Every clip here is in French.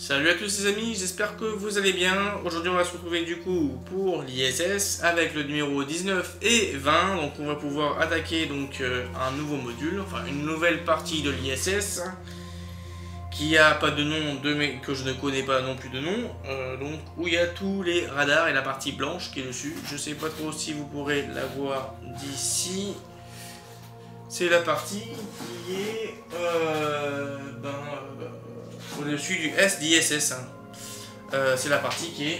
Salut à tous les amis, j'espère que vous allez bien. Aujourd'hui on va se retrouver du coup pour l'ISS avec le numéro 19 et 20. Donc on va pouvoir attaquer donc un nouveau module, enfin une nouvelle partie de l'ISS qui a pas de nom, que je ne connais pas non plus de nom. Donc où il y a tous les radars et la partie blanche qui est dessus. Je sais pas trop si vous pourrez la voir d'ici. C'est la partie qui est au-dessus du S d'ISS. C'est la partie qui est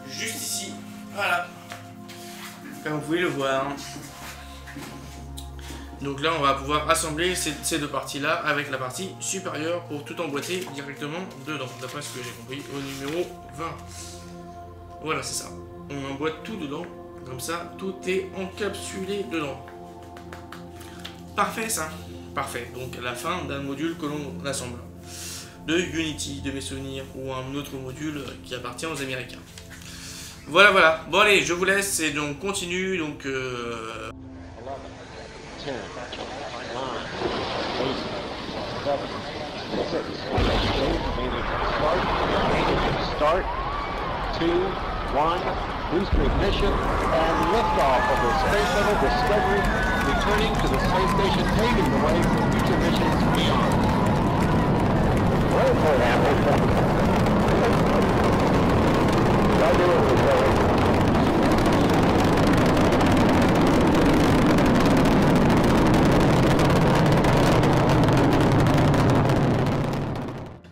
juste ici. Voilà. Comme vous pouvez le voir. Donc là, on va pouvoir assembler ces deux parties-là avec la partie supérieure pour tout emboîter directement dedans. D'après ce que j'ai compris au numéro 20. Voilà, c'est ça. On emboîte tout dedans. Comme ça, tout est encapsulé dedans. Parfait, ça. Parfait. Donc, à la fin d'un module que l'on assemble. De Unity, de mes souvenirs, ou un autre module qui appartient aux Américains. Voilà, voilà. Bon, allez, je vous laisse et donc continue. Donc, 10, 9, 8, 7, 6, start, 2, 1, booster ignition, and liftoff of the Space Shuttle Discovery, returning to the space station, paving the way for future missions beyond. Well, for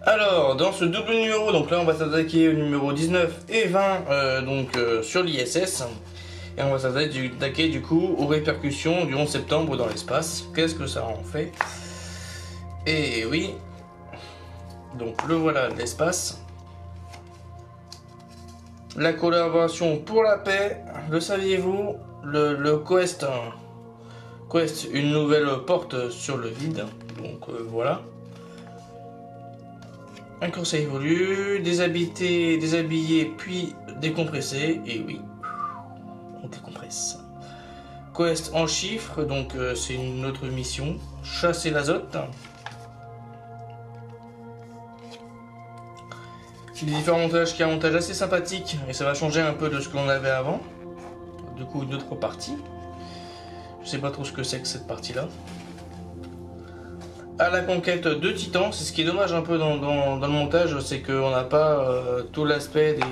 alors, dans ce double numéro, donc là on va s'attaquer au numéro 19 et 20 sur l'ISS. Et on va s'attaquer du coup aux répercussions du 11 septembre dans l'espace. Qu'est-ce que ça en fait? Et oui, donc le voilà l'espace. La collaboration pour la paix, le saviez-vous? Le Quest, une nouvelle porte sur le vide. Donc voilà. Un conseil évolue, déshabillé puis décompressé, et oui, on décompresse. Quest en chiffres, donc c'est une autre mission, chasser l'azote. Les différents montages, qui est un montage assez sympathique, et ça va changer un peu de ce que l'on avait avant. Du coup, une autre partie. Je sais pas trop ce que c'est que cette partie-là. À la conquête de Titan, c'est ce qui est dommage un peu dans le montage, c'est qu'on n'a pas tout l'aspect des...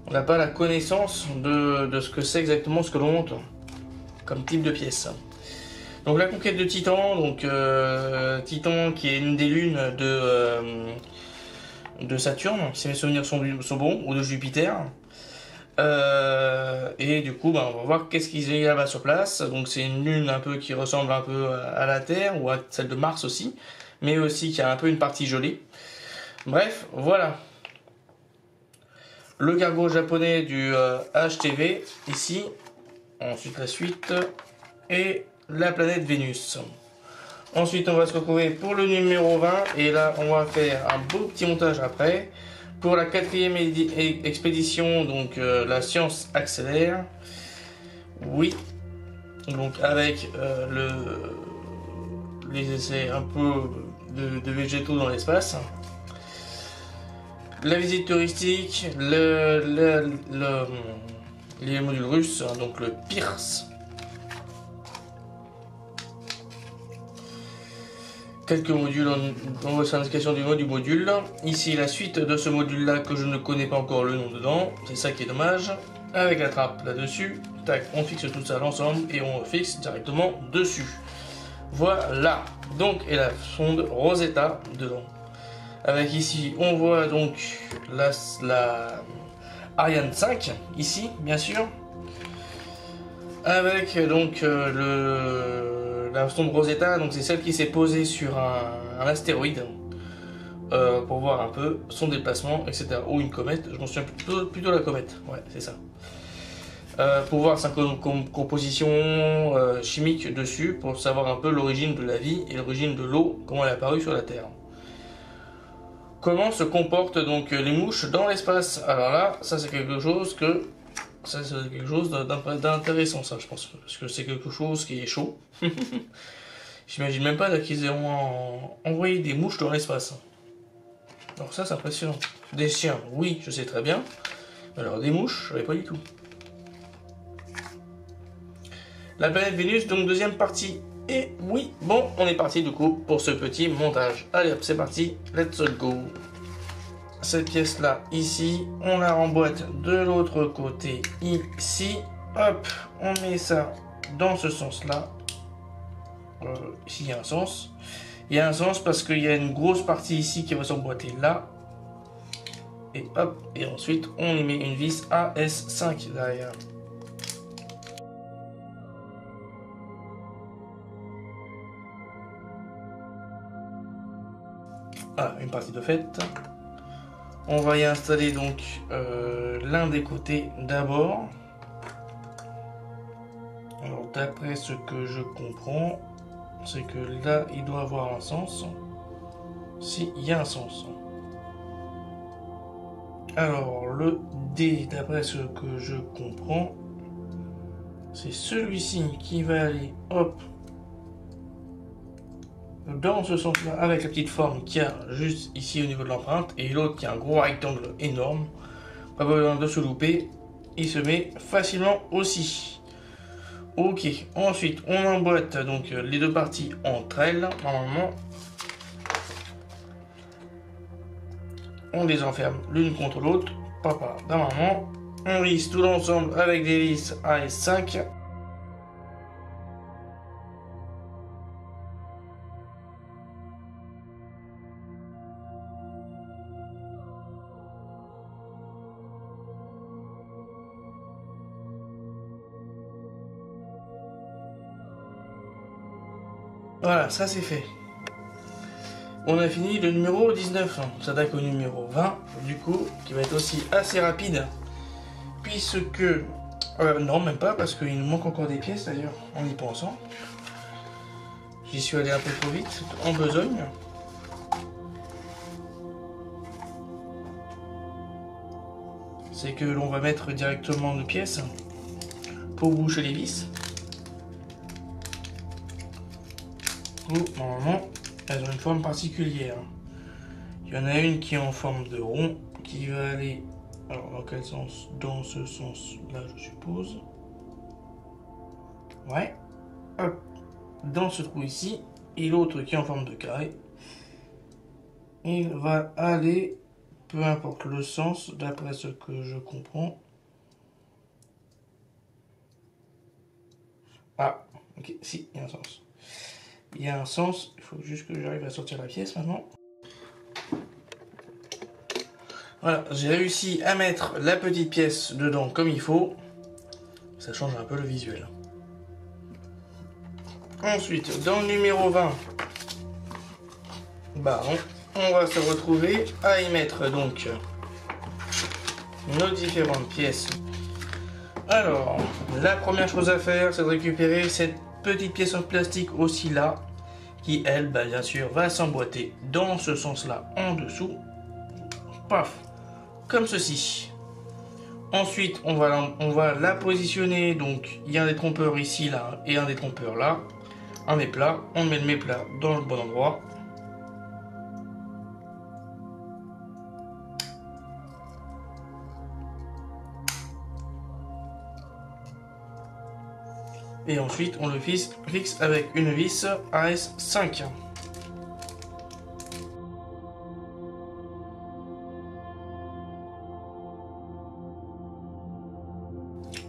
on n'a pas la connaissance de ce que c'est exactement ce que l'on monte comme type de pièce. Donc la conquête de Titan, donc Titan qui est une des lunes de Saturne, si mes souvenirs sont bons, ou de Jupiter. Et du coup, on va voir qu'est-ce qu'ils ont là-bas sur place. Donc c'est une lune un peu qui ressemble un peu à la Terre ou à celle de Mars aussi, mais aussi qui a un peu une partie gelée. Bref, voilà. Le cargo japonais du HTV ici. Ensuite la suite et la planète Vénus. Ensuite on va se retrouver pour le numéro 20 et là on va faire un beau petit montage après. Pour la 4e expédition, donc la science accélère. Oui. Donc avec les essais un peu de végétaux dans l'espace. La visite touristique, les modules russes, donc le Pierce. Quelques modules, on voit l'indication du mot du module. Ici la suite de ce module là que je ne connais pas encore le nom dedans, c'est ça qui est dommage. Avec la trappe là-dessus, tac, on fixe tout ça l'ensemble et on fixe directement dessus. Voilà, donc et la sonde Rosetta dedans. Avec ici, on voit donc la Ariane 5, ici bien sûr. Avec donc la sonde Rosetta, donc c'est celle qui s'est posée sur un astéroïde pour voir un peu son déplacement, etc. Ou une comète, je m'en souviens plutôt la comète, ouais, c'est ça. Pour voir sa composition chimique dessus, pour savoir un peu l'origine de la vie et l'origine de l'eau, comment elle est apparue sur la Terre. Comment se comportent donc les mouches dans l'espace? Alors là, ça c'est quelque chose d'intéressant, ça je pense, parce que c'est quelque chose qui est chaud. J'imagine même pas qu'ils ont envoyé des mouches dans l'espace. Alors ça, c'est impressionnant. Des chiens, oui, je sais très bien. Alors des mouches, je savais pas du tout. La planète Vénus, donc deuxième partie. Et oui, bon, on est parti du coup pour ce petit montage. Allez hop, c'est parti, let's go. Cette pièce là, ici, on la remboîte de l'autre côté, ici. Hop, on met ça dans ce sens là. Ici, il y a un sens. Il y a un sens parce qu'il y a une grosse partie ici qui va s'emboîter là. Et hop, et ensuite, on y met une vis AS5 derrière. Voilà, une partie de fait. On va y installer donc l'un des côtés d'abord. Alors d'après ce que je comprends, c'est que là il doit avoir un sens. Si, il y a un sens. Alors le D, d'après ce que je comprends, c'est celui-ci qui va aller hop dans ce sens là avec la petite forme qu'il y a juste ici au niveau de l'empreinte, et l'autre qui a un gros rectangle énorme, pas besoin de se louper, il se met facilement aussi. Ok, ensuite on emboîte donc les deux parties entre elles, normalement on les enferme l'une contre l'autre, papa, normalement on lisse tout l'ensemble avec des vis AS5. Voilà, ça c'est fait. On a fini le numéro 19, ça s'attaque au numéro 20, du coup, qui va être aussi assez rapide, puisque... non, même pas, parce qu'il nous manque encore des pièces d'ailleurs, en y pensant. J'y suis allé un peu trop vite, en besogne. C'est que l'on va mettre directement nos pièces pour boucher les vis. Normalement, elles ont une forme particulière. Il y en a une qui est en forme de rond, qui va aller... Alors, dans quel sens? Dans ce sens-là, je suppose. Ouais. Hop. Dans ce trou ici. Et l'autre qui est en forme de carré. Il va aller, peu importe le sens, d'après ce que je comprends. Ah, ok, si, il y a un sens. Il y a un sens, il faut juste que j'arrive à sortir la pièce maintenant. Voilà, j'ai réussi à mettre la petite pièce dedans comme il faut. Ça change un peu le visuel. Ensuite, dans le numéro 20, bah on va se retrouver à y mettre donc nos différentes pièces. Alors, la première chose à faire, c'est de récupérer cette petite pièce en plastique aussi là, qui elle, bah, bien sûr, va s'emboîter dans ce sens-là en dessous. Paf, comme ceci. Ensuite, on va la positionner. Donc, il y a un des trompeurs ici, là, et un des trompeurs là. Un méplat. On met le méplat dans le bon endroit. Et ensuite, on le fixe avec une vis AS5.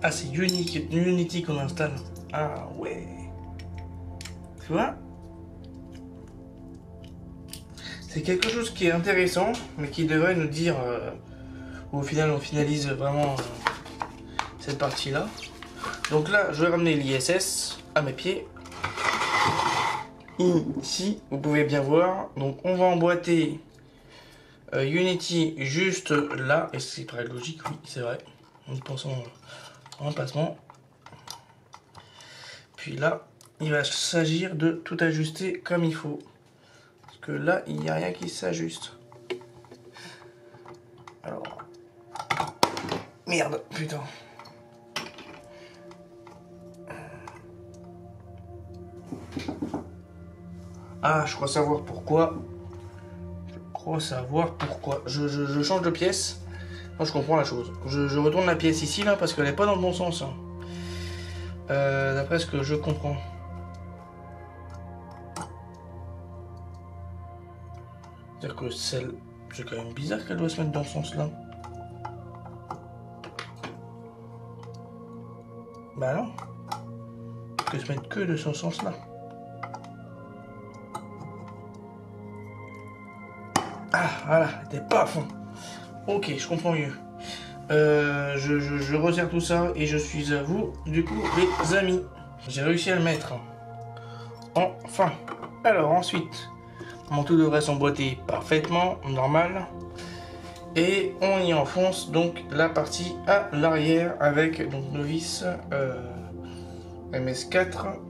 Ah, c'est Unity qu'on installe. Ah ouais. Tu vois? C'est quelque chose qui est intéressant, mais qui devrait nous dire où au final on finalise vraiment cette partie-là. Donc là, je vais ramener l'ISS à mes pieds. Ici, vous pouvez bien voir. Donc on va emboîter Unity juste là. Et c'est très logique, oui, c'est vrai. En pensant en emplacement. Puis là, il va s'agir de tout ajuster comme il faut. Parce que là, il n'y a rien qui s'ajuste. Alors... Merde, putain. Ah, je crois savoir pourquoi. Je change de pièce. Non, je comprends la chose. Je retourne la pièce ici, là, parce qu'elle n'est pas dans le bon sens. Hein. D'après ce que je comprends. C'est-à-dire que celle... C'est quand même bizarre qu'elle doit se mettre dans ce sens-là. Bah non. Elle peut se mettre que de ce sens-là. Ah, voilà, elle n'était pas à fond. Ok, je comprends mieux. Je resserre tout ça et je suis à vous, du coup, les amis. J'ai réussi à le mettre. Enfin. Alors, ensuite, mon tout devrait s'emboîter parfaitement, normal. Et on y enfonce donc la partie à l'arrière avec donc nos vis MS4.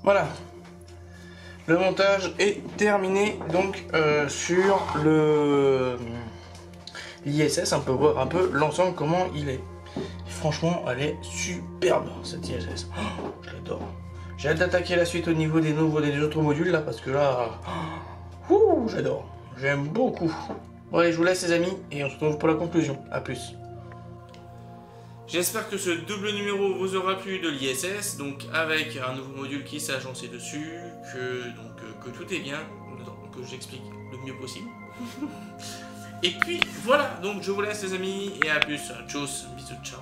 Voilà, le montage est terminé donc sur le l'ISS. On peut voir un peu l'ensemble comment il est. Et franchement, elle est superbe cette ISS. Oh, je l'adore. J'ai hâte d'attaquer la suite au niveau des autres modules là parce que là, j'adore. J'aime beaucoup. Bon allez, je vous laisse les amis et on se retrouve pour la conclusion. A plus. J'espère que ce double numéro vous aura plu de l'ISS, donc avec un nouveau module qui s'est agencé dessus, que tout est bien, que j'explique le mieux possible. Et puis voilà, donc je vous laisse les amis et à plus, tchuss, bisous, ciao.